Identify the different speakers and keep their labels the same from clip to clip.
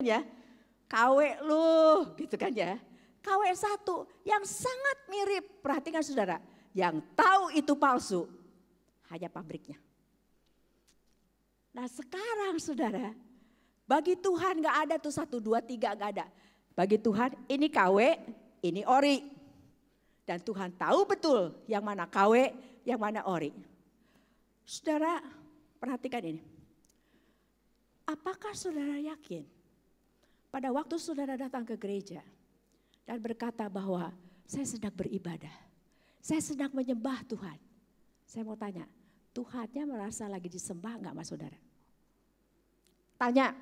Speaker 1: ya. KW lu gitu kan ya. KW 1 yang sangat mirip, perhatikan saudara. Yang tahu itu palsu hanya pabriknya. Nah sekarang saudara, bagi Tuhan gak ada tuh 1, 2, 3 gak ada. Bagi Tuhan ini KW, ini ori. Dan Tuhan tahu betul yang mana KW, yang mana ori. Saudara perhatikan ini. Apakah saudara yakin pada waktu saudara datang ke gereja dan berkata bahwa saya sedang beribadah, saya sedang menyembah Tuhan. Saya mau tanya, Tuhannya merasa lagi disembah enggak mas saudara? Tanya,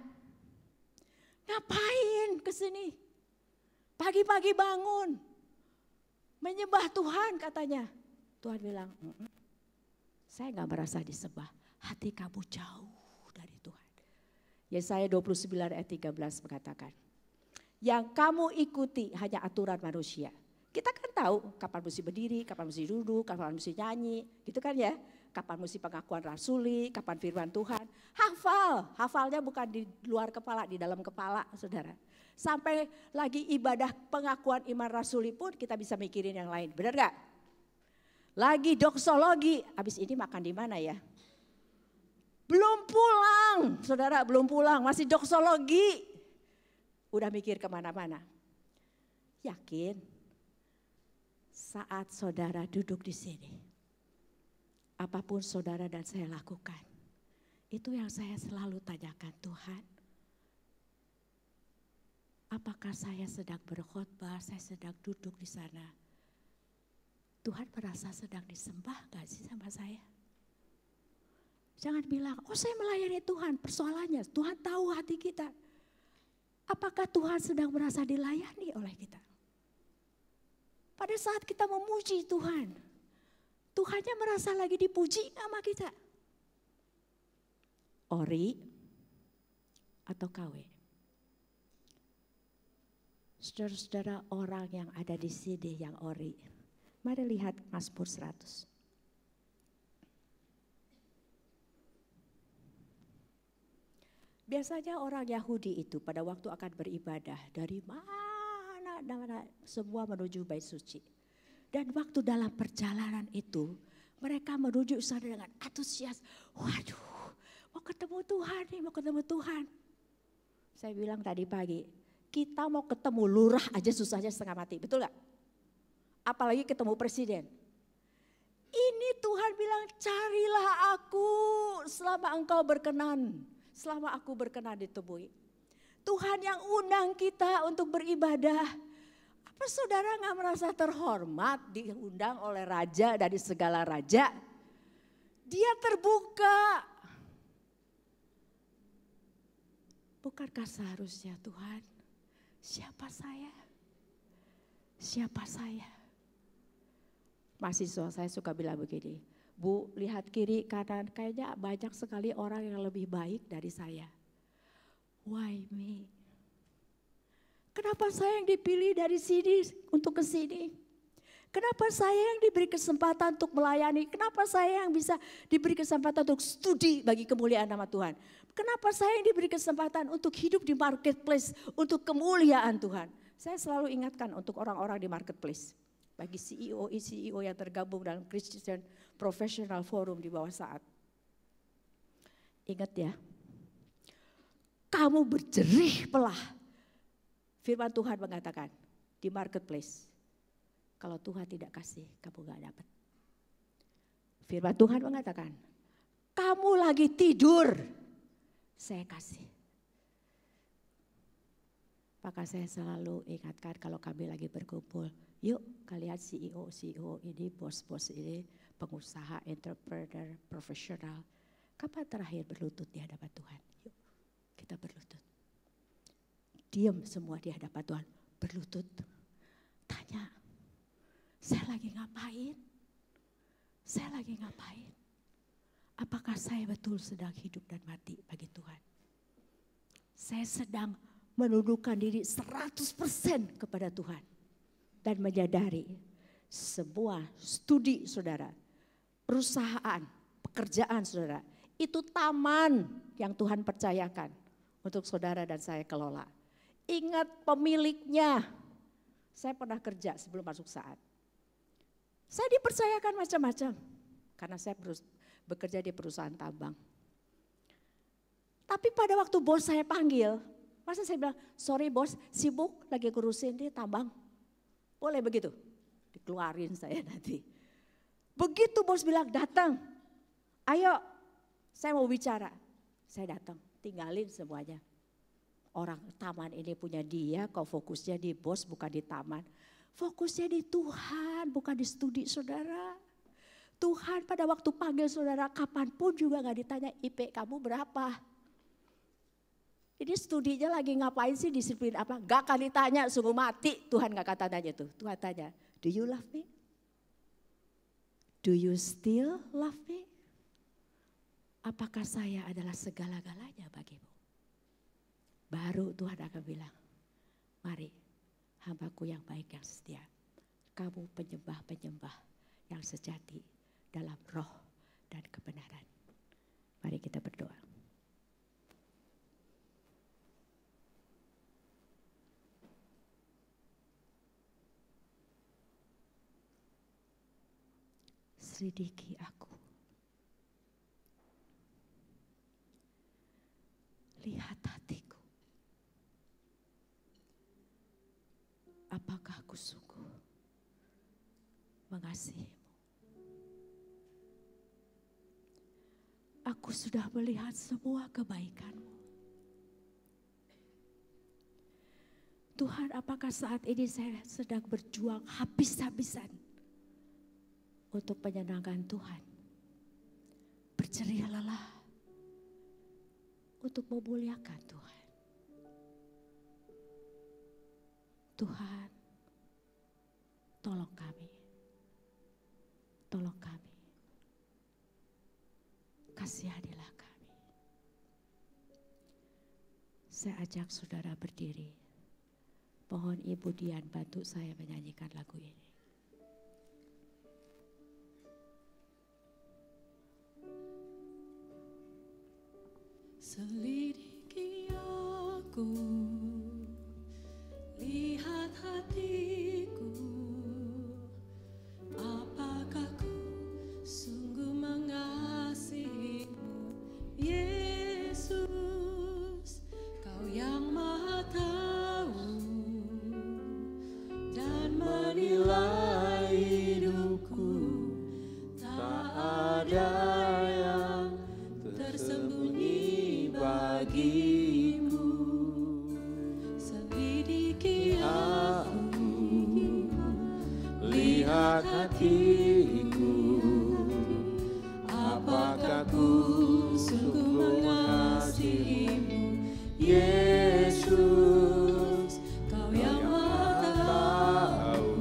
Speaker 1: ngapain ke sini? Pagi-pagi bangun, menyembah Tuhan katanya. Tuhan bilang, saya enggak merasa disembah, hati kamu jauh dari Tuhan. Yesaya 29 ayat 13 mengatakan, yang kamu ikuti hanya aturan manusia. Kita kan tahu kapan mesti berdiri, kapan mesti duduk, kapan mesti nyanyi, gitu kan ya. Kapan mesti pengakuan rasuli, kapan firman Tuhan. Hafalnya bukan di luar kepala, di dalam kepala saudara. Sampai lagi ibadah pengakuan iman rasuli pun kita bisa mikirin yang lain, benar gak? Lagi doksologi, habis ini makan di mana ya? Belum pulang, saudara belum pulang, masih doksologi. Udah mikir kemana-mana. Yakin saat saudara duduk di sini, apapun saudara dan saya lakukan, itu yang saya selalu tanyakan, Tuhan, apakah saya sedang berkhotbah, saya sedang duduk di sana, Tuhan merasa sedang disembah gak sih sama saya? Jangan bilang, oh saya melayani Tuhan, persoalannya Tuhan tahu hati kita. Apakah Tuhan sedang merasa dilayani oleh kita? Pada saat kita memuji Tuhan, Tuhannya merasa lagi dipuji sama kita. Ori atau KW? Saudara-saudara orang yang ada di sini yang ori. Mari lihat Mazmur 100. Biasanya orang Yahudi itu pada waktu akan beribadah dari mana semua menuju bait suci. Dan waktu dalam perjalanan itu mereka menuju sana dengan antusias. Waduh, mau ketemu Tuhan nih, mau ketemu Tuhan. Saya bilang tadi pagi, kita mau ketemu lurah aja susahnya setengah mati, betul gak? Apalagi ketemu presiden. Ini Tuhan bilang, carilah aku selama engkau berkenan. Selama aku berkenan ditemui. Tuhan yang undang kita untuk beribadah. Apa saudara gak merasa terhormat diundang oleh raja dari segala raja? Dia terbuka. Bukankah seharusnya Tuhan, siapa saya? Siapa saya? Mahasiswa saya suka bilang begini, Bu, lihat kiri kanan, kayaknya banyak sekali orang yang lebih baik dari saya. Why me? Kenapa saya yang dipilih dari sini untuk ke sini? Kenapa saya yang diberi kesempatan untuk melayani? Kenapa saya yang bisa diberi kesempatan untuk studi bagi kemuliaan nama Tuhan? Kenapa saya yang diberi kesempatan untuk hidup di marketplace untuk kemuliaan Tuhan? Saya selalu ingatkan untuk orang-orang di marketplace. Bagi CEO yang tergabung dalam Christian Professional Forum di bawah saat. Ingat ya, kamu berjerih pelah. Firman Tuhan mengatakan di marketplace, kalau Tuhan tidak kasih, kamu gak dapat. Firman Tuhan mengatakan, kamu lagi tidur, saya kasih. Maka saya selalu ingatkan kalau kami lagi berkumpul, yuk kalian CEO ini, bos-bos ini, pengusaha, entrepreneur, profesional. Kapan terakhir berlutut di hadapan Tuhan? Yuk kita berlutut. Diam semua di hadapan Tuhan, berlutut. Tanya, saya lagi ngapain? Saya lagi ngapain? Apakah saya betul sedang hidup dan mati bagi Tuhan? Saya sedang menundukkan diri 100% kepada Tuhan. Dan menyadari semua studi saudara, perusahaan, pekerjaan saudara, itu taman yang Tuhan percayakan untuk saudara dan saya kelola. Ingat pemiliknya. Saya pernah kerja sebelum masuk saat. Saya dipercayakan macam-macam. Karena saya bekerja di perusahaan tambang. Tapi pada waktu bos saya panggil, masa saya bilang, sorry bos, sibuk lagi ngurusin di tambang. Boleh begitu? Dikeluarin saya nanti. Begitu bos bilang datang, ayo saya mau bicara. Saya datang, tinggalin semuanya. Orang taman ini punya dia, kok fokusnya di bos bukan di taman. Fokusnya di Tuhan, bukan di studi saudara. Tuhan pada waktu panggil saudara kapanpun juga gak ditanya IP kamu berapa. Ini studinya lagi ngapain sih, disiplin apa? Gak akan ditanya, sungguh mati. Tuhan gak akan tanya itu. Tuhan tanya, do you love me? Do you still love me? Apakah saya adalah segala-galanya bagimu? Baru Tuhan akan bilang, mari hambaku yang baik yang setia. Kamu penyembah-penyembah yang sejati dalam roh dan kebenaran. Mari kita berdoa. Selidiki aku. Lihat hatiku. Apakah aku sungguh mengasihimu? Aku sudah melihat semua kebaikanmu. Tuhan, apakah saat ini saya sedang berjuang habis-habisan untuk menyenangkan Tuhan? Berjerih lelah untuk memuliakan Tuhan. Tuhan, tolong kami. Tolong kami. Kasihanilah kami. Saya ajak saudara berdiri. Mohon Ibu Dian bantu saya menyanyikan lagu ini.
Speaker 2: Selidiki aku, lihat hatiku, apakah ku sungguh mengasihimu, Yesus, Kau yang Maha Tahu dan menilai hidupku, tak ada yang tersembunyi bagimu. Selidiki aku, lihat hatiku, apakah ku sungguh mengasihimu, Yesus, Kau yang Maha Tahu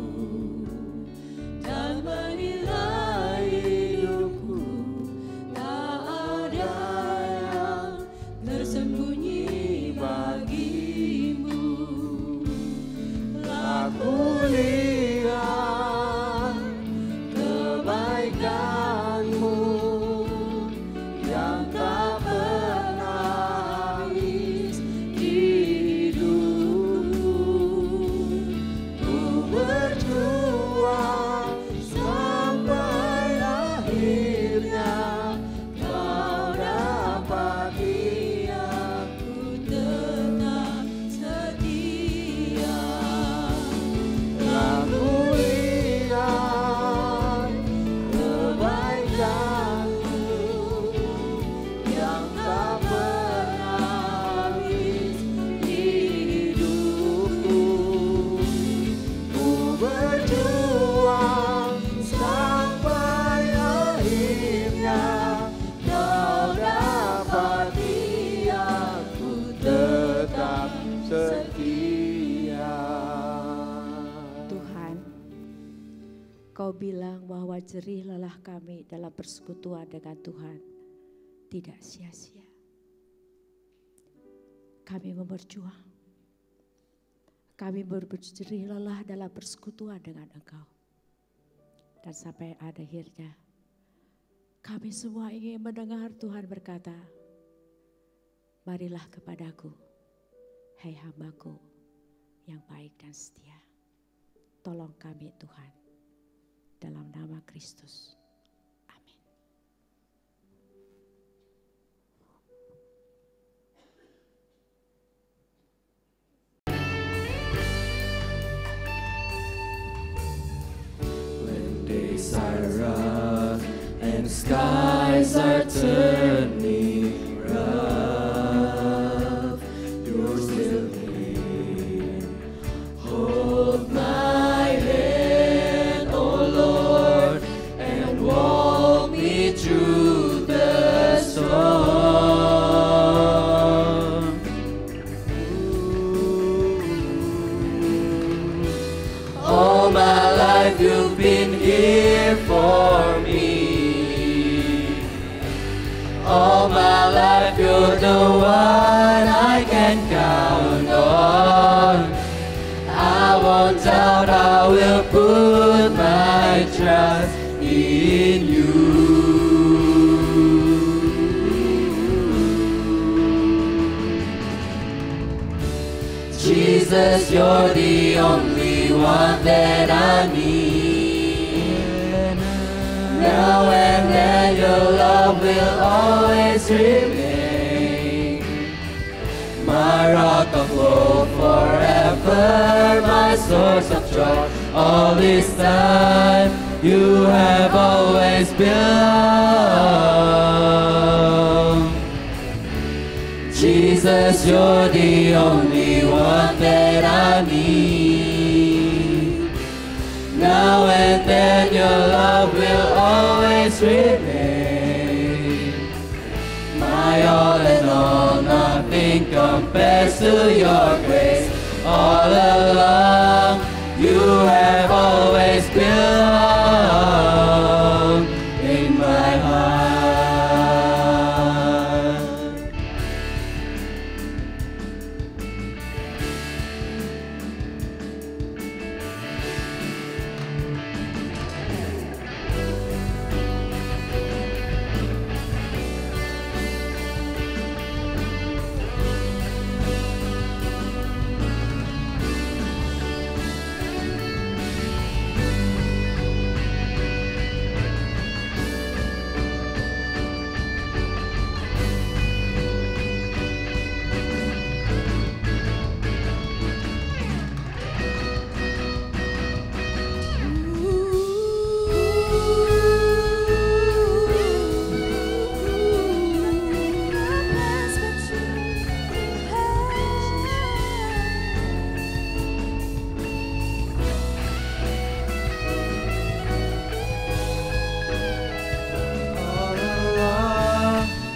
Speaker 2: dan menilai hidupku, tak ada yang tersembunyi bagimu. Aku lihat kebaikanmu yang tak pernah habis di hidupku. Ku berjuang sampai akhirnya Kau dapati aku tetap setia. Aku lihat kebaikanmu yang tak pernah habis di hidupku. Ku berjuang sampai akhirnya Kau dapati aku tetap setia.
Speaker 1: Tuhan, Kau bilang bahwa jerih lelah kami dalam persekutuan dengan Tuhan tidak sia-sia. Kami mau berjuang. Kami berjerih lelah dalam persekutuan dengan Engkau. Dan sampai akhirnya kami semua ingin mendengar Tuhan berkata, Marilah kepadaku, hai hambaku yang baik dan setia. Tolong kami Tuhan, dalam nama Kristus. Amin.
Speaker 2: When days are rough and skies are turning rough, you're still here. Hold my hand, oh Lord, and walk me through the storm. All my life you've been here for me. All my life you're the one I can count on. I won't doubt, I will put my trust in you. Jesus, you're the only one that I need. Now and then your love will always remain. My rock of hope forever, my source of joy. All this time you have always been. Jesus, you're the only one that I need. Now and then your love will always remain. My all in all, nothing compares to your grace. All along, you have always belonged in my heart.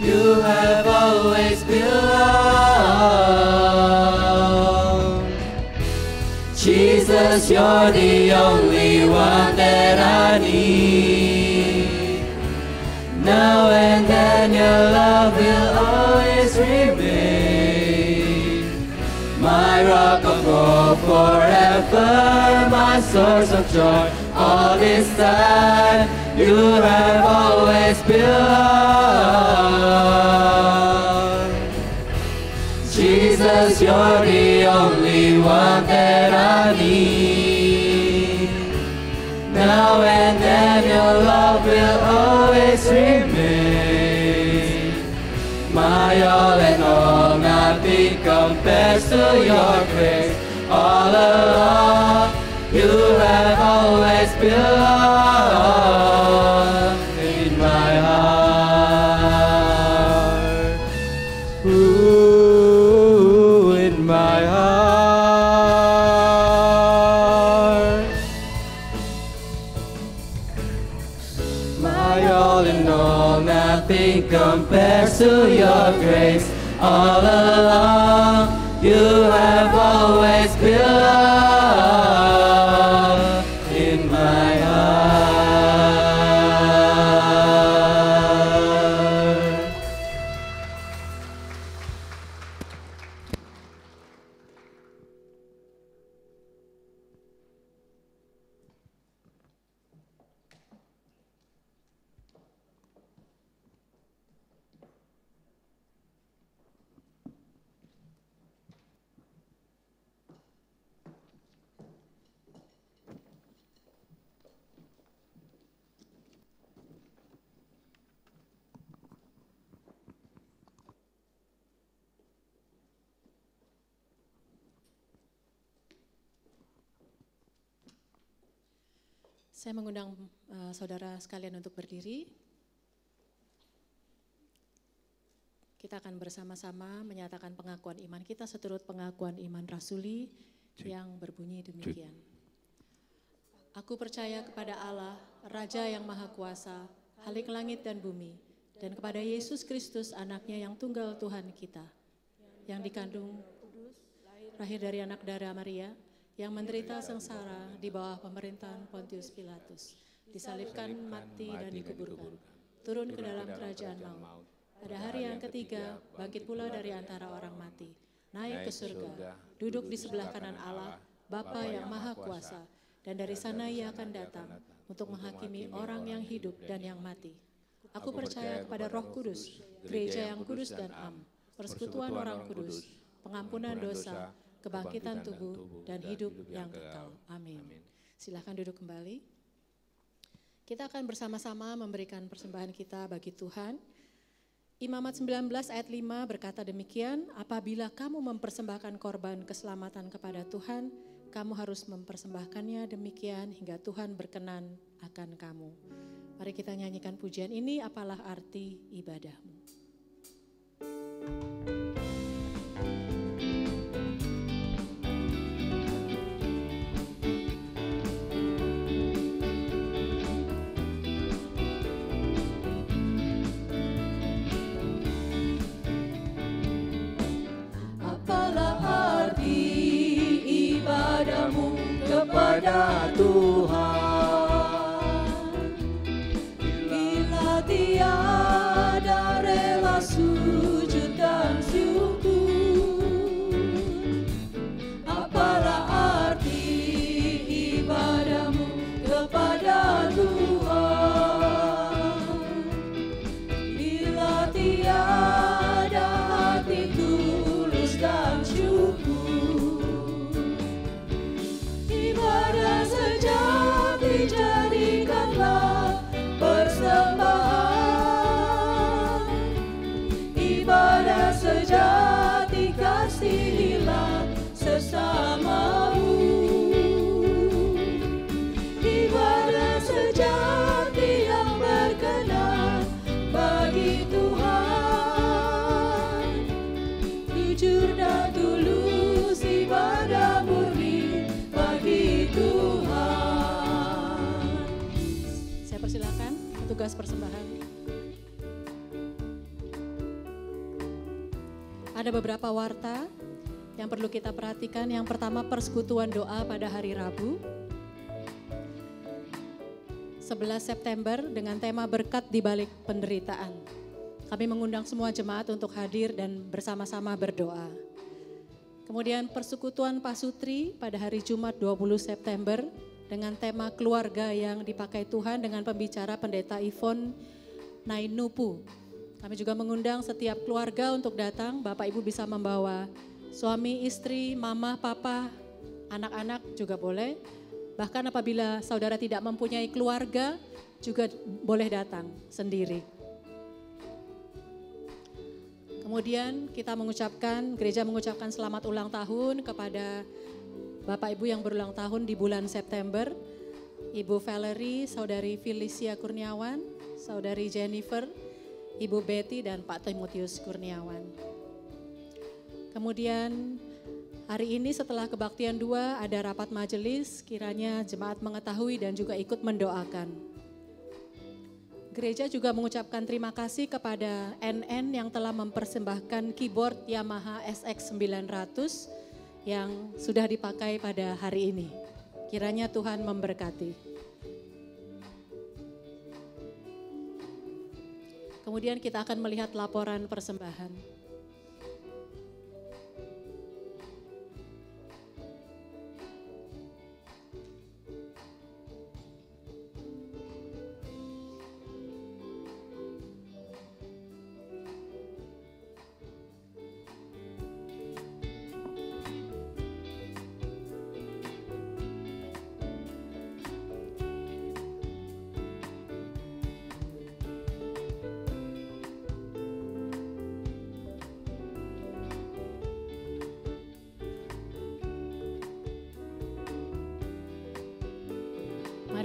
Speaker 2: You have always belonged. Jesus, you're the only one that I need. Now and then your love will always remain. My rock of hope forever, my source of joy. All this time you have always belonged. Jesus, you're the only one that I need. Now and then your love will always remain. My all in all, nothing compares to your grace. All along, you have always belonged in my heart. Ooh, in my heart. My all in all, nothing compares to your grace. All along, you have always belonged in my heart.
Speaker 3: Saya mengundang saudara sekalian untuk berdiri. Kita akan bersama-sama menyatakan pengakuan iman kita seturut pengakuan iman rasuli yang berbunyi demikian. Aku percaya kepada Allah, Raja yang Maha Kuasa, Khalik langit dan bumi, dan kepada Yesus Kristus anaknya yang tunggal Tuhan kita, yang dikandung lahir dari anak darah Maria, yang menderita sengsara di bawah pemerintahan Pontius Pilatus, disalibkan, mati dan dikuburkan, turun ke dalam kerajaan maut. Pada hari yang ketiga, bangkit pula dari antara orang mati, naik ke surga, duduk di sebelah kanan Allah, Bapa yang Maha Kuasa, dan dari sana Ia akan datang untuk menghakimi orang yang hidup dan yang mati. Aku percaya kepada Roh Kudus, gereja yang kudus dan am, persekutuan orang kudus, pengampunan dosa, kebangkitan tubuh, dan hidup yang kekal. Amin. Silakan duduk kembali. Kita akan bersama-sama memberikan persembahan kita bagi Tuhan. Imamat 19 ayat 5 berkata demikian, apabila kamu mempersembahkan korban keselamatan kepada Tuhan, kamu harus mempersembahkannya demikian hingga Tuhan berkenan akan kamu. Mari kita nyanyikan pujian ini, apalah arti ibadahmu.
Speaker 2: Kepada Tuhan, bila tiada rela sujud dan syukur, apalah arti ibadahmu kepada Tuhan, bila tiada hati tulus dan syukur. Ibadah sejati jadikanlah persembahan, ibadah sejati kasihilah sesamamu, ibadah sejati yang berkenan bagi Tuhan, jujur dan tulus ibadah murni bagi Tuhan.
Speaker 3: Saya persilakan petugas persembahan. Ada beberapa warta yang perlu kita perhatikan. Yang pertama, persekutuan doa pada hari Rabu 11 September dengan tema berkat di balik penderitaan. Kami mengundang semua jemaat untuk hadir dan bersama-sama berdoa. Kemudian persekutuan pasutri pada hari Jumat 20 September dengan tema keluarga yang dipakai Tuhan dengan pembicara Pendeta Ivon Nainupu. Kami juga mengundang setiap keluarga untuk datang, Bapak Ibu bisa membawa suami, istri, mama, papa, anak-anak juga boleh. Bahkan apabila saudara tidak mempunyai keluarga juga boleh datang sendiri. Kemudian gereja mengucapkan selamat ulang tahun kepada Bapak Ibu yang berulang tahun di bulan September. Ibu Valerie, Saudari Felicia Kurniawan, Saudari Jennifer, Ibu Betty dan Pak Timotius Kurniawan. Kemudian hari ini setelah kebaktian 2 ada rapat majelis, kiranya jemaat mengetahui dan juga ikut mendoakan. Gereja juga mengucapkan terima kasih kepada NN yang telah mempersembahkan keyboard Yamaha SX900 yang sudah dipakai pada hari ini. Kiranya Tuhan memberkati. Kemudian kita akan melihat laporan persembahan.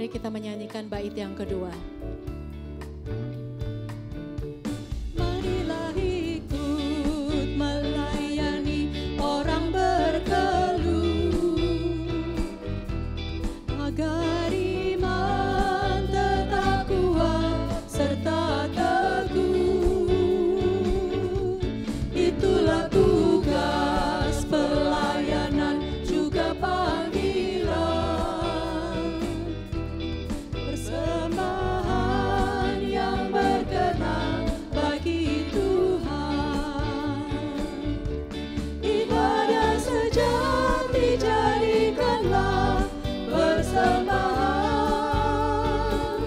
Speaker 3: Mari kita menyanyikan bait yang kedua. Marilah ikut melayani orang berkeluh, agar iman tetap kuat serta teguh. Itulah tugas pelayanan juga panggilan, persembahan yang berkenan bagi Tuhan. Ibadah sejati jadikanlah persembahan,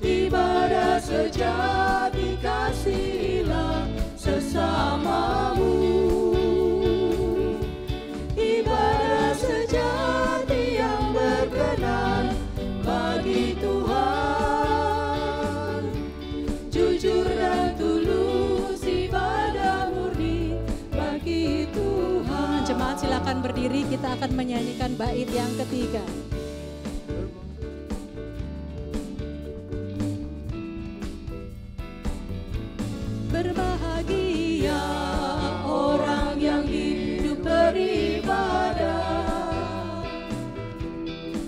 Speaker 3: ibadah sejati kasihilah sesamamu. Ibadah sejati yang berkenan bagi Tuhan, jujur dan tulus ibadah murni bagi Tuhan. Jemaat silakan berdiri, kita akan menyanyikan bait yang ketiga. Berbahagia orang yang hidup beribadah,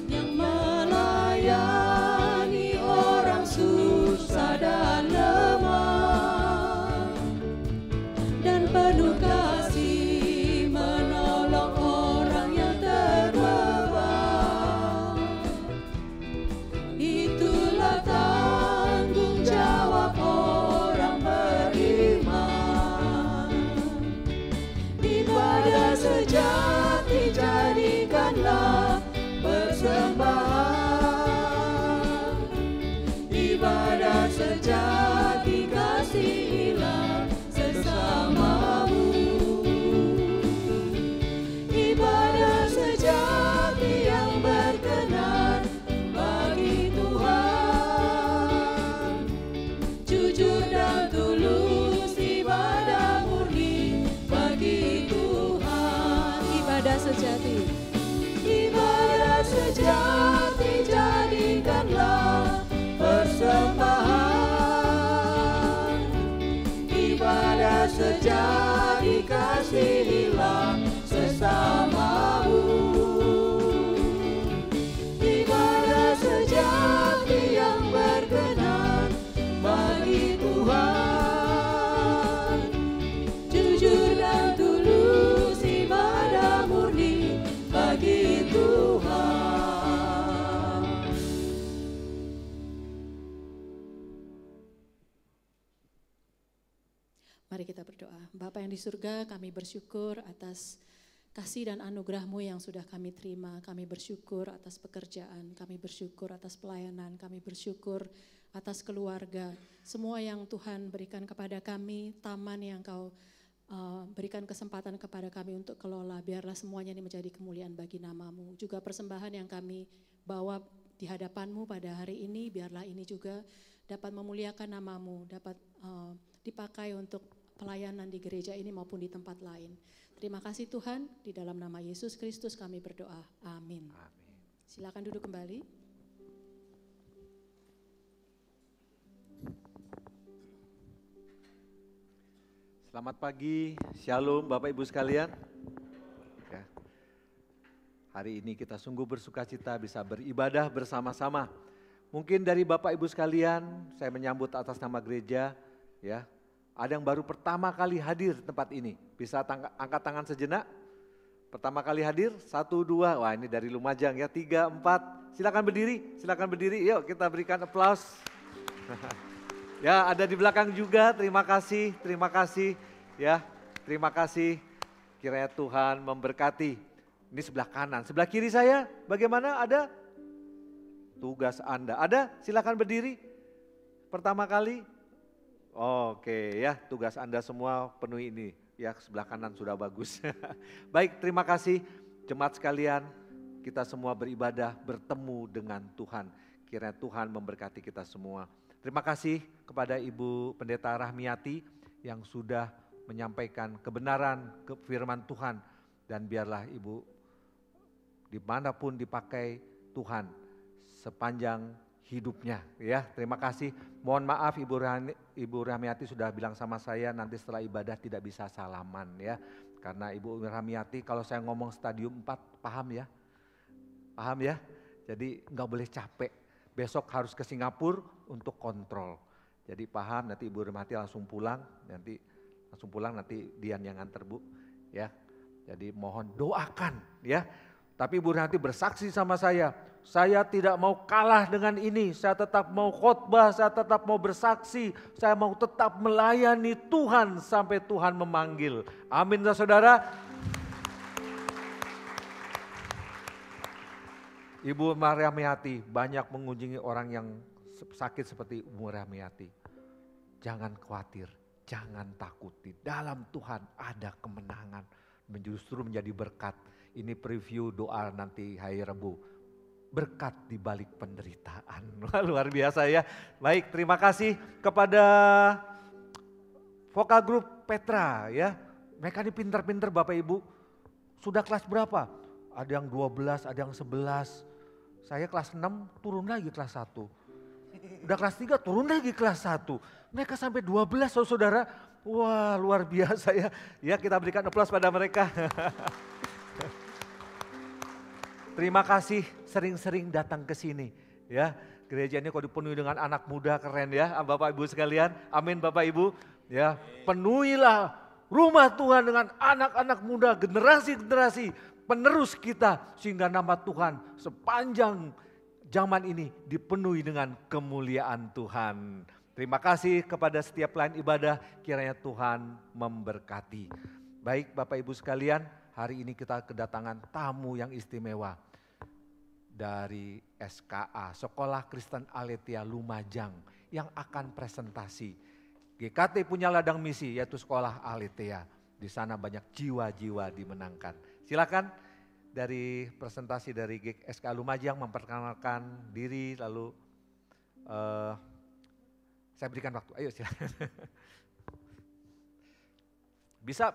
Speaker 3: yang melayani orang susah dan lemah, dan penuh kasih menolong orang yang terbeban. Itulah tanggung jawab orang beriman. Ibadah sejati jadikanlah persembahan, ibadah sejati kasihilah sesamamu. Ibadah sejati yang berkenan bagi Tuhan, jujur dan tulus ibadah murni bagi Tuhan. Ibadah sejati, ibadah sejati jadikanlah persembahan, ibadah sejati kasihilah sesamamu. Ibadah sejati yang berkenan bagi Tuhan, jujur dan tulus ibadah murni bagi Tuhan. Mari kita berdoa. Bapa yang di surga, kami bersyukur atas kasih dan anugerah-Mu yang sudah kami terima. Kami bersyukur atas pekerjaan, kami bersyukur atas pelayanan, kami bersyukur atas keluarga. Semua yang Tuhan berikan kepada kami, taman yang Kau berikan kesempatan kepada kami untuk kelola, biarlah semuanya ini menjadi kemuliaan bagi nama-Mu. Juga persembahan yang kami bawa di hadapan-Mu pada hari ini, biarlah ini juga dapat memuliakan nama-Mu, dapat dipakai untuk pelayanan di gereja ini maupun di tempat lain. Terima kasih Tuhan, di dalam nama Yesus Kristus kami berdoa. Amin. Silakan duduk kembali.
Speaker 4: Selamat pagi, Shalom Bapak Ibu sekalian. Ya. Hari ini kita sungguh bersuka cita bisa beribadah bersama-sama. Mungkin dari Bapak Ibu sekalian, saya menyambut atas nama gereja, ya. Ada yang baru pertama kali hadir di tempat ini. Bisa angkat tangan sejenak. Pertama kali hadir, 1, 2, wah ini dari Lumajang ya, 3, 4. Silakan berdiri, yuk kita berikan aplaus. Ya, ada di belakang juga, terima kasih ya, terima kasih. Kiranya Tuhan memberkati. Ini sebelah kanan, sebelah kiri saya bagaimana, ada tugas Anda. Ada, silakan berdiri. Pertama kali, oke ya, tugas Anda semua penuhi ini. Ya, sebelah kanan sudah bagus. Baik, terima kasih jemaat sekalian. Kita semua beribadah, bertemu dengan Tuhan. Kiranya Tuhan memberkati kita semua. Terima kasih kepada Ibu Pendeta Rahmiati yang sudah menyampaikan kebenaran firman Tuhan. Dan biarlah Ibu dimanapun dipakai Tuhan, sepanjang hidupnya ya. Terima kasih. Mohon maaf Ibu Rahmiati sudah bilang sama saya nanti setelah ibadah tidak bisa salaman ya. Karena Ibu Rahmiati kalau saya ngomong stadium 4 paham ya? Paham ya? Jadi nggak boleh capek. Besok harus ke Singapura untuk kontrol. Jadi paham, nanti Ibu Rahmiati langsung pulang, nanti Dian yang nganter Bu ya. Jadi mohon doakan ya. Tapi Ibu Rahmiati bersaksi sama saya tidak mau kalah dengan ini, saya tetap mau khotbah, saya tetap mau bersaksi, saya mau tetap melayani Tuhan sampai Tuhan memanggil. Amin saudara. Ibu Rahmiati banyak mengunjungi orang yang sakit seperti Ibu Rahmiati. Jangan khawatir, jangan takut, di dalam Tuhan ada kemenangan, justru menjadi berkat. Ini preview doa nanti hari Rabu. Berkat di balik penderitaan. Luar biasa ya. Baik, terima kasih kepada vokal grup Petra ya. Mereka ini pintar-pintar Bapak Ibu. Sudah kelas berapa? Ada yang 12, ada yang 11. Saya kelas 6 turun lagi kelas 1. Udah kelas 3 turun lagi kelas 1. Mereka sampai 12 saudara. Wah luar biasa ya. Ya kita berikan aplaus pada mereka. Terima kasih sering-sering datang ke sini ya. Gereja ini kok dipenuhi dengan anak muda keren ya Bapak Ibu sekalian. Amin Bapak Ibu. Ya, penuhilah rumah Tuhan dengan anak-anak muda, generasi-generasi penerus kita sehingga nama Tuhan sepanjang zaman ini dipenuhi dengan kemuliaan Tuhan. Terima kasih kepada setiap pelayan ibadah, kiranya Tuhan memberkati. Baik Bapak Ibu sekalian, hari ini kita kedatangan tamu yang istimewa dari SKA, Sekolah Kristen Aletheia Lumajang yang akan presentasi. GKT punya ladang misi yaitu Sekolah Aletheia. Di sana banyak jiwa-jiwa dimenangkan. Silakan dari presentasi dari SKA Lumajang memperkenalkan diri lalu saya berikan waktu. Ayo silakan. Bisa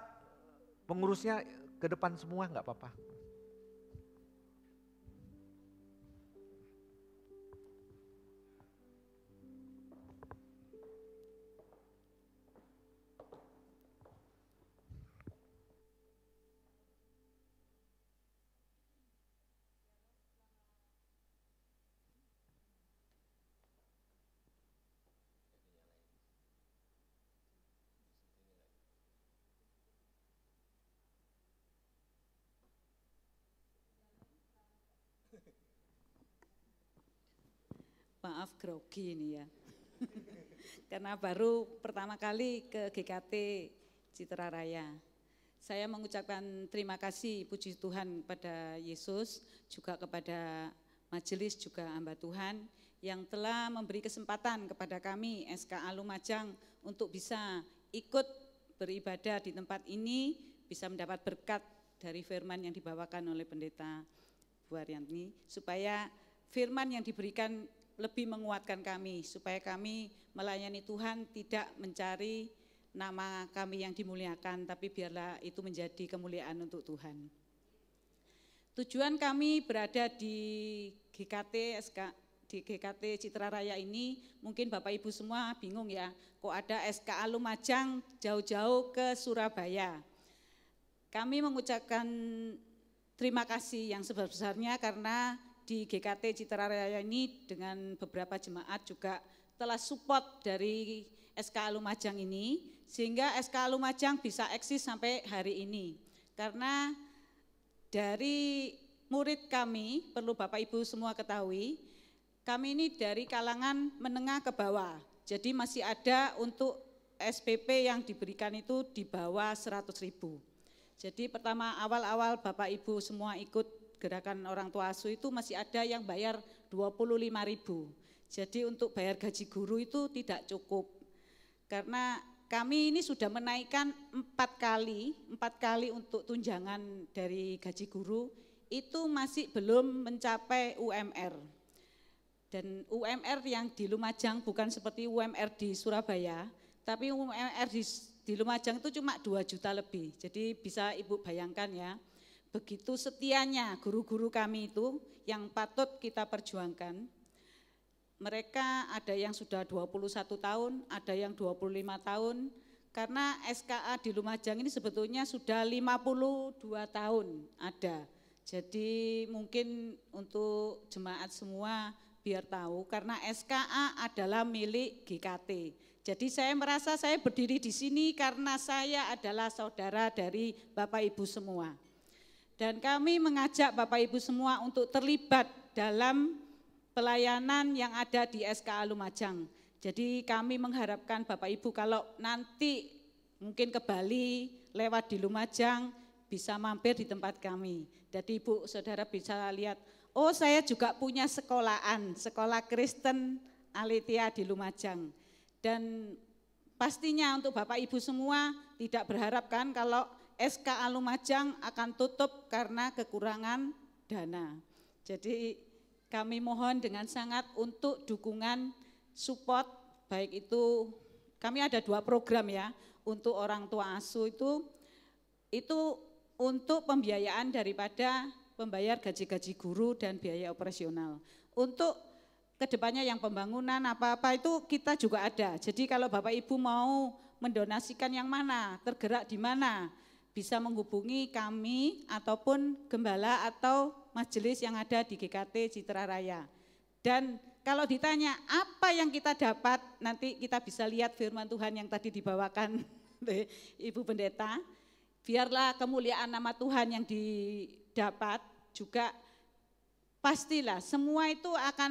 Speaker 4: pengurusnya ke depan semua enggak apa-apa.
Speaker 5: Maaf grogi ini ya, karena baru pertama kali ke GKT Citra Raya. Saya mengucapkan terima kasih puji Tuhan kepada Yesus, juga kepada majelis juga hamba Tuhan yang telah memberi kesempatan kepada kami SKA Lumajang untuk bisa ikut beribadah di tempat ini, bisa mendapat berkat dari firman yang dibawakan oleh Pendeta Bu Arianti, supaya firman yang diberikan lebih menguatkan kami, supaya kami melayani Tuhan tidak mencari nama kami yang dimuliakan, tapi biarlah itu menjadi kemuliaan untuk Tuhan. Tujuan kami berada di GKT Citra Raya ini, mungkin Bapak Ibu semua bingung ya, kok ada SKA Lumajang jauh-jauh ke Surabaya. Kami mengucapkan terima kasih yang sebesar-besarnya karena di GKT Citra Raya ini dengan beberapa jemaat juga telah support dari SKA Lumajang ini, sehingga SKA Lumajang bisa eksis sampai hari ini. Karena dari murid kami, perlu Bapak Ibu semua ketahui, kami ini dari kalangan menengah ke bawah. Jadi masih ada untuk SPP yang diberikan itu di bawah 100.000. Jadi pertama awal-awal Bapak Ibu semua ikut gerakan orang tua asuh itu masih ada yang bayar 25.000. Jadi untuk bayar gaji guru itu tidak cukup. Karena kami ini sudah menaikkan 4 kali untuk tunjangan dari gaji guru, itu masih belum mencapai UMR. Dan UMR yang di Lumajang bukan seperti UMR di Surabaya, tapi UMR di Lumajang itu cuma 2 juta lebih. Jadi bisa Ibu bayangkan ya. Begitu setianya guru-guru kami itu yang patut kita perjuangkan. mereka ada yang sudah 21 tahun, ada yang 25 tahun, karena SKA di Lumajang ini sebetulnya sudah 52 tahun ada. Jadi mungkin untuk jemaat semua biar tahu, karena SKA adalah milik GKT. Jadi saya merasa saya berdiri di sini karena saya adalah saudara dari Bapak Ibu semua. Dan kami mengajak Bapak Ibu semua untuk terlibat dalam pelayanan yang ada di SKA Lumajang. Jadi kami mengharapkan Bapak Ibu kalau nanti mungkin ke Bali lewat di Lumajang bisa mampir di tempat kami. Jadi Ibu Saudara bisa lihat, oh saya juga punya sekolahan, sekolah Kristen Aletheia di Lumajang. Dan pastinya untuk Bapak Ibu semua tidak berharapkan kalau SKA Lumajang akan tutup karena kekurangan dana. Jadi kami mohon dengan sangat untuk dukungan support, baik itu kami ada 2 program ya untuk orang tua asuh itu untuk pembiayaan daripada pembayar gaji-gaji guru dan biaya operasional. Untuk kedepannya yang pembangunan apa-apa itu kita juga ada. Jadi kalau Bapak Ibu mau mendonasikan yang mana, tergerak di mana, bisa menghubungi kami ataupun gembala atau majelis yang ada di GKT Citra Raya. Dan kalau ditanya apa yang kita dapat, nanti kita bisa lihat firman Tuhan yang tadi dibawakan oleh Ibu Pendeta. Biarlah kemuliaan nama Tuhan yang didapat juga pastilah semua itu akan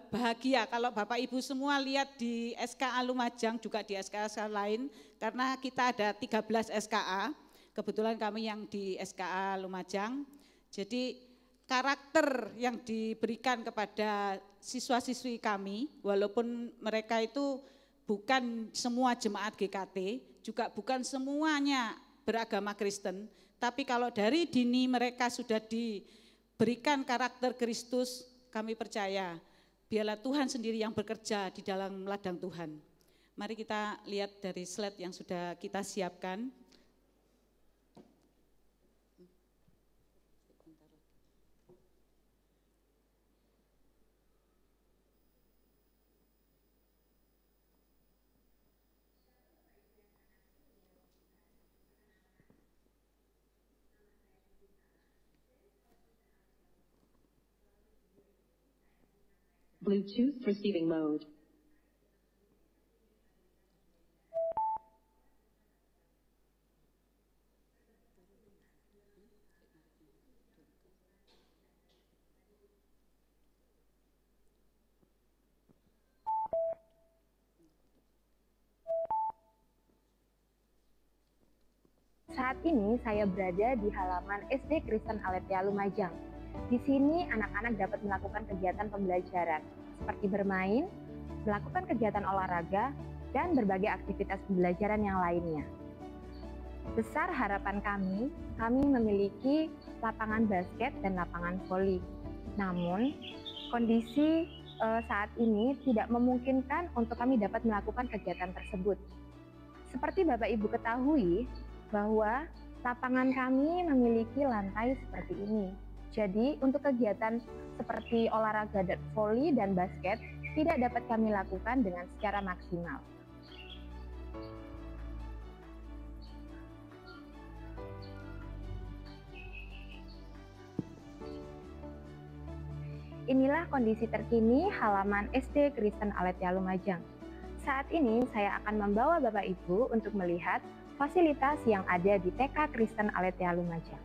Speaker 5: bahagia kalau Bapak Ibu semua lihat di SKA Lumajang juga di SKA lain, karena kita ada 13 SKA. Kebetulan kami yang di SKA Lumajang, jadi karakter yang diberikan kepada siswa-siswi kami, walaupun mereka itu bukan semua jemaat GKT, juga bukan semuanya beragama Kristen, tapi kalau dari dini mereka sudah diberikan karakter Kristus, kami percaya biarlah Tuhan sendiri yang bekerja di dalam ladang Tuhan. Mari kita lihat dari slide yang sudah kita siapkan.
Speaker 6: Bluetooth receiving mode.
Speaker 7: Saat ini saya berada di halaman SD Kristen Aletheia Lumajang. Di sini anak-anak dapat melakukan kegiatan pembelajaran seperti bermain, melakukan kegiatan olahraga, dan berbagai aktivitas pembelajaran yang lainnya. Besar harapan kami memiliki lapangan basket dan lapangan voli. Namun, kondisi saat ini tidak memungkinkan untuk kami dapat melakukan kegiatan tersebut. Seperti Bapak Ibu ketahui, bahwa lapangan kami memiliki lantai seperti ini. Jadi untuk kegiatan seperti olahraga voli dan basket tidak dapat kami lakukan dengan secara maksimal. Inilah kondisi terkini halaman SD Kristen Aletheia Lumajang. Saat ini saya akan membawa Bapak Ibu untuk melihat fasilitas yang ada di TK Kristen Aletheia Lumajang.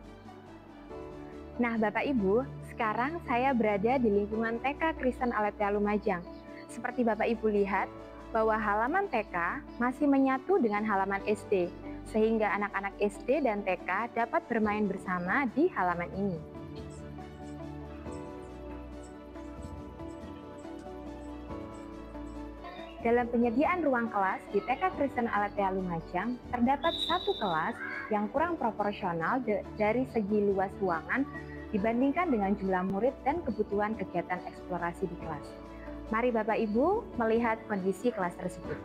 Speaker 7: Nah Bapak Ibu, sekarang saya berada di lingkungan TK Kristen Aletheia Lumajang. Seperti Bapak Ibu lihat, bahwa halaman TK masih menyatu dengan halaman SD, sehingga anak-anak SD dan TK dapat bermain bersama di halaman ini. Dalam penyediaan ruang kelas di TK Kristen Aletheia Lumajang, terdapat satu kelas yang kurang proporsional dari segi luas ruangan dibandingkan dengan jumlah murid dan kebutuhan kegiatan eksplorasi di kelas. Mari Bapak Ibu melihat kondisi kelas tersebut.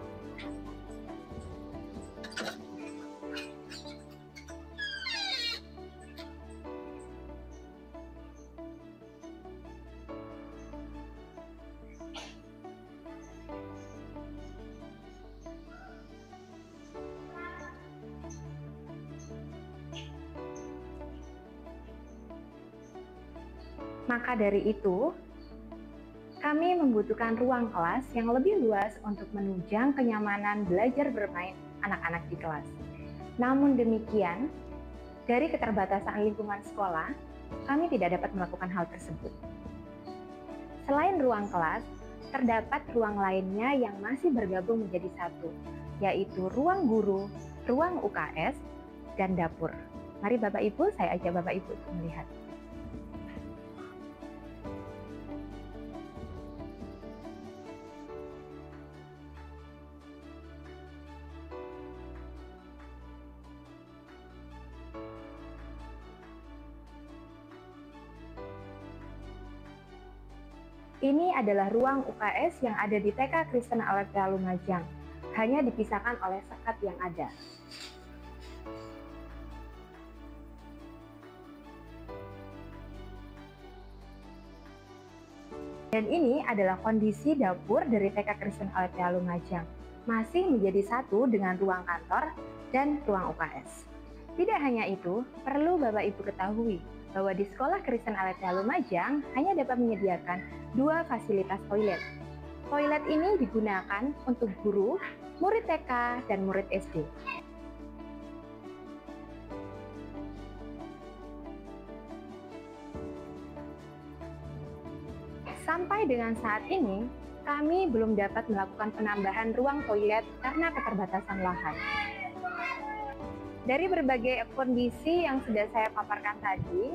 Speaker 7: Maka dari itu, kami membutuhkan ruang kelas yang lebih luas untuk menunjang kenyamanan belajar bermain anak-anak di kelas. Namun demikian, dari keterbatasan lingkungan sekolah, kami tidak dapat melakukan hal tersebut. Selain ruang kelas, terdapat ruang lainnya yang masih bergabung menjadi satu, yaitu ruang guru, ruang UKS, dan dapur. Mari Bapak Ibu, saya ajak Bapak Ibu untuk melihat. Ini adalah ruang UKS yang ada di TK Kristen Aletheia Lumajang, hanya dipisahkan oleh sekat yang ada. Dan ini adalah kondisi dapur dari TK Kristen Aletheia Lumajang, masih menjadi satu dengan ruang kantor dan ruang UKS. Tidak hanya itu, perlu Bapak Ibu ketahui bahwa di Sekolah Kristen Aletheia Lumajang hanya dapat menyediakan 2 fasilitas toilet. Toilet ini digunakan untuk guru, murid TK, dan murid SD. Sampai dengan saat ini, kami belum dapat melakukan penambahan ruang toilet karena keterbatasan lahan. Dari berbagai kondisi yang sudah saya paparkan tadi,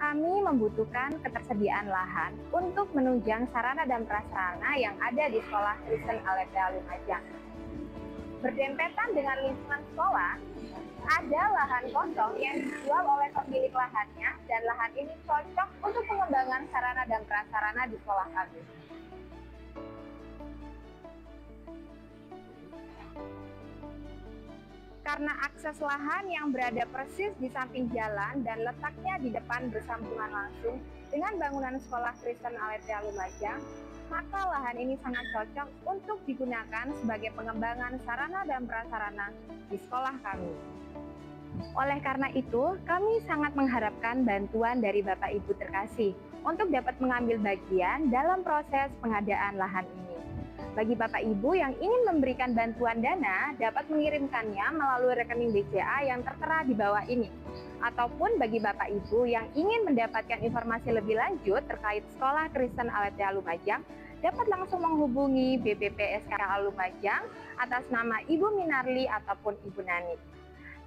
Speaker 7: kami membutuhkan ketersediaan lahan untuk menunjang sarana dan prasarana yang ada di Sekolah Kristen Aletheia Lumajang. Berdempetan dengan lingkungan sekolah, ada lahan kosong yang dijual oleh pemilik lahannya, dan lahan ini cocok untuk pengembangan sarana dan prasarana di sekolah kami. Karena akses lahan yang berada persis di samping jalan dan letaknya di depan bersambungan langsung dengan bangunan Sekolah Kristen Aletheia Lumajang, maka lahan ini sangat cocok untuk digunakan sebagai pengembangan sarana dan prasarana di sekolah kami. Oleh karena itu, kami sangat mengharapkan bantuan dari Bapak Ibu terkasih untuk dapat mengambil bagian dalam proses pengadaan lahan ini. Bagi Bapak Ibu yang ingin memberikan bantuan dana, dapat mengirimkannya melalui rekening BCA yang tertera di bawah ini. Ataupun bagi Bapak Ibu yang ingin mendapatkan informasi lebih lanjut terkait Sekolah Kristen Aletheia Lumajang, dapat langsung menghubungi BPP SKA Lumajang atas nama Ibu Minarli ataupun Ibu Nani.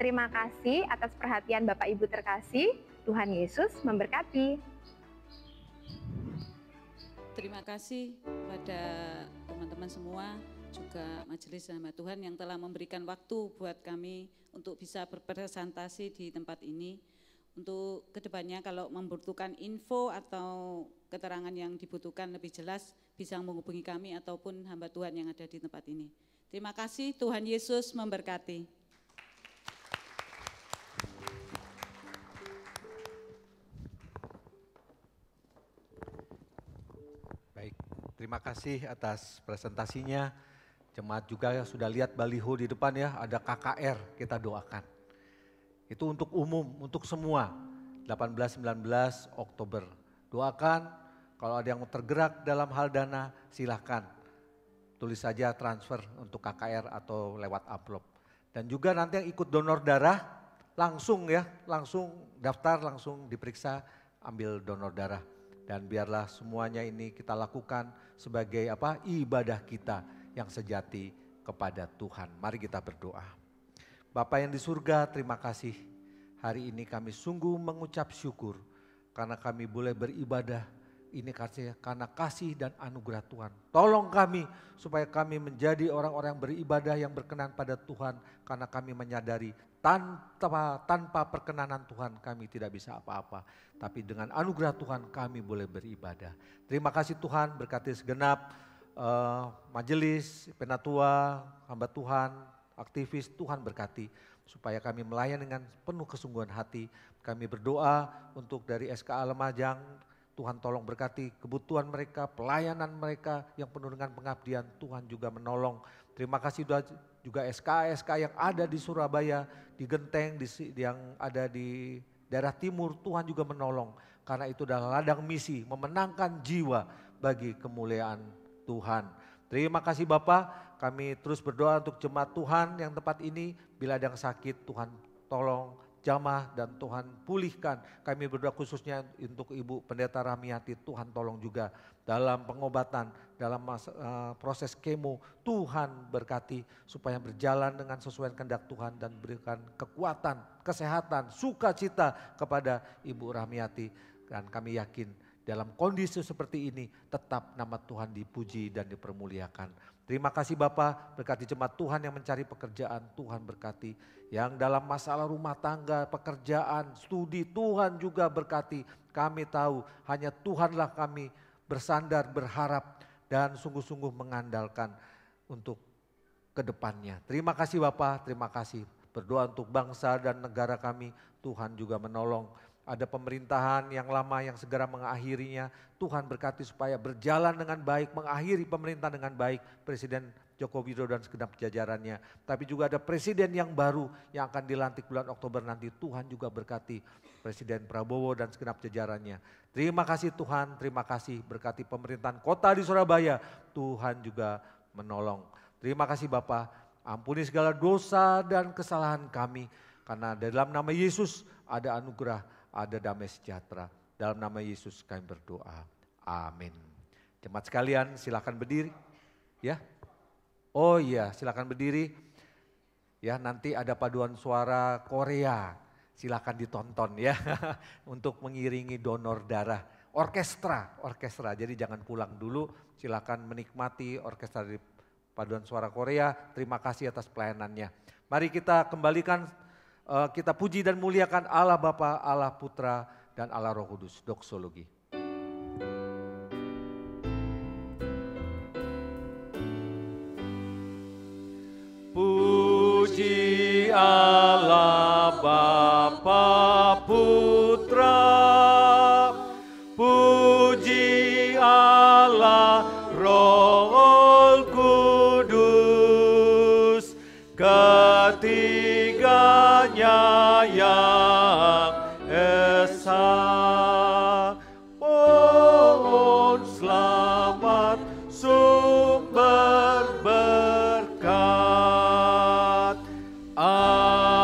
Speaker 7: Terima kasih atas perhatian Bapak Ibu terkasih. Tuhan Yesus memberkati.
Speaker 5: Terima kasih pada teman-teman semua, juga Majelis Hamba Tuhan yang telah memberikan waktu buat kami untuk bisa berpresentasi di tempat ini. Untuk kedepannya kalau membutuhkan info atau keterangan yang dibutuhkan lebih jelas, bisa menghubungi kami ataupun hamba Tuhan yang ada di tempat ini. Terima kasih, Tuhan Yesus memberkati.
Speaker 4: Terima kasih atas presentasinya. Jemaat juga sudah lihat baliho di depan ya, ada KKR, kita doakan. Itu untuk umum, untuk semua, 18-19 Oktober. Doakan, kalau ada yang tergerak dalam hal dana, silahkan. Tulis saja transfer untuk KKR atau lewat amplop. Dan juga nanti yang ikut donor darah, langsung ya, langsung daftar, langsung diperiksa, ambil donor darah. Dan biarlah semuanya ini kita lakukan sebagai ibadah kita yang sejati kepada Tuhan. Mari kita berdoa. Bapa yang di surga, terima kasih. Hari ini kami sungguh mengucap syukur karena kami boleh beribadah ini karena kasih dan anugerah Tuhan. Tolong kami supaya kami menjadi orang-orang yang beribadah yang berkenan pada Tuhan, karena kami menyadari tanpa perkenanan Tuhan kami tidak bisa apa-apa. Tapi dengan anugerah Tuhan kami boleh beribadah. Terima kasih Tuhan, berkati segenap majelis, penatua, hamba Tuhan, aktivis, Tuhan berkati. Supaya kami melayani dengan penuh kesungguhan hati. Kami berdoa untuk dari SKA Lumajang, Tuhan tolong berkati kebutuhan mereka, pelayanan mereka yang penuh dengan pengabdian, Tuhan juga menolong. Terima kasih juga SKA yang ada di Surabaya, di Genteng, yang ada di daerah timur Tuhan juga menolong. Karena itu adalah ladang misi, memenangkan jiwa bagi kemuliaan Tuhan. Terima kasih Bapak, kami terus berdoa untuk jemaat Tuhan yang tempat ini. Bila ada yang sakit, Tuhan tolong jamah dan Tuhan pulihkan. Kami berdoa khususnya untuk Ibu Pendeta Rahmiati, Tuhan tolong juga dalam pengobatan, dalam proses kemo. Tuhan berkati supaya berjalan dengan sesuai kehendak Tuhan dan berikan kekuatan, kesehatan, sukacita kepada Ibu Rahmiati. Dan kami yakin dalam kondisi seperti ini tetap nama Tuhan dipuji dan dipermuliakan. Terima kasih Bapak, berkati jemaat Tuhan yang mencari pekerjaan, Tuhan berkati. Yang dalam masalah rumah tangga, pekerjaan, studi, Tuhan juga berkati. Kami tahu hanya Tuhanlah kami bersandar, berharap dan sungguh-sungguh mengandalkan untuk kedepannya. Terima kasih Bapak, terima kasih. Berdoa untuk bangsa dan negara kami, Tuhan juga menolong. Ada pemerintahan yang lama yang segera mengakhirinya. Tuhan berkati supaya berjalan dengan baik, mengakhiri pemerintahan dengan baik. Presiden Joko Widodo dan segenap jajarannya. Tapi juga ada presiden yang baru yang akan dilantik bulan Oktober nanti. Tuhan juga berkati Presiden Prabowo dan segenap jajarannya. Terima kasih Tuhan, terima kasih berkati pemerintahan kota di Surabaya. Tuhan juga menolong. Terima kasih Bapak, ampuni segala dosa dan kesalahan kami. Karena dalam nama Yesus ada anugerah, ada damai sejahtera. Dalam nama Yesus kami berdoa. Amin. Jemaat sekalian silakan berdiri. Ya. Oh iya, silakan berdiri. Ya, nanti ada paduan suara Korea. Silakan ditonton ya. Untuk mengiringi donor darah. Orkestra. Jadi jangan pulang dulu. Silakan menikmati orkestra dari paduan suara Korea. Terima kasih atas pelayanannya. Mari kita kembalikan, kita puji dan muliakan Allah Bapa, Allah Putra, dan Allah Roh Kudus. Doksologi.
Speaker 2: Puji Allah Bapa Putra, puji Allah Roh Kudus, ketiganya yang esa. Pohon selamat sumber berkat. Amin.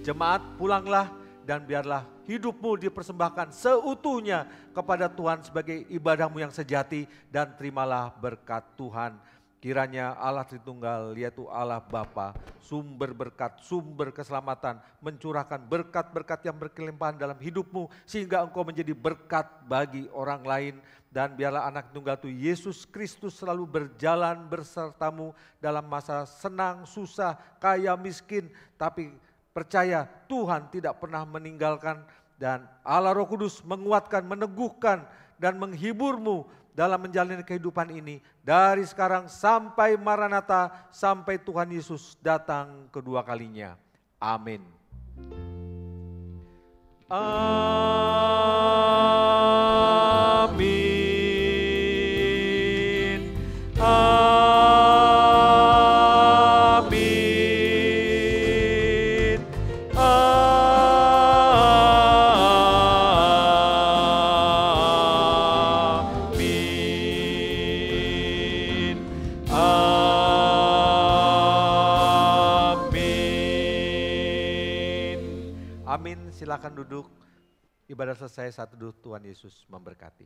Speaker 4: Jemaat pulanglah dan biarlah hidupmu dipersembahkan seutuhnya kepada Tuhan sebagai ibadahmu yang sejati dan terimalah berkat Tuhan. Kiranya Allah Tritunggal yaitu Allah Bapa, sumber berkat, sumber keselamatan, mencurahkan berkat-berkat yang berkelimpahan dalam hidupmu sehingga engkau menjadi berkat bagi orang lain. Dan biarlah anak tunggal itu Yesus Kristus selalu berjalan bersertamu dalam masa senang, susah, kaya, miskin. Tapi percaya Tuhan tidak pernah meninggalkan dan Allah Roh Kudus menguatkan, meneguhkan dan menghiburmu dalam menjalani kehidupan ini dari sekarang sampai Maranatha, sampai Tuhan Yesus datang kedua kalinya. Amin.
Speaker 2: Amin. Amin.
Speaker 4: Amin, silakan duduk. Ibadah selesai, saat duduk, Tuhan Yesus memberkati.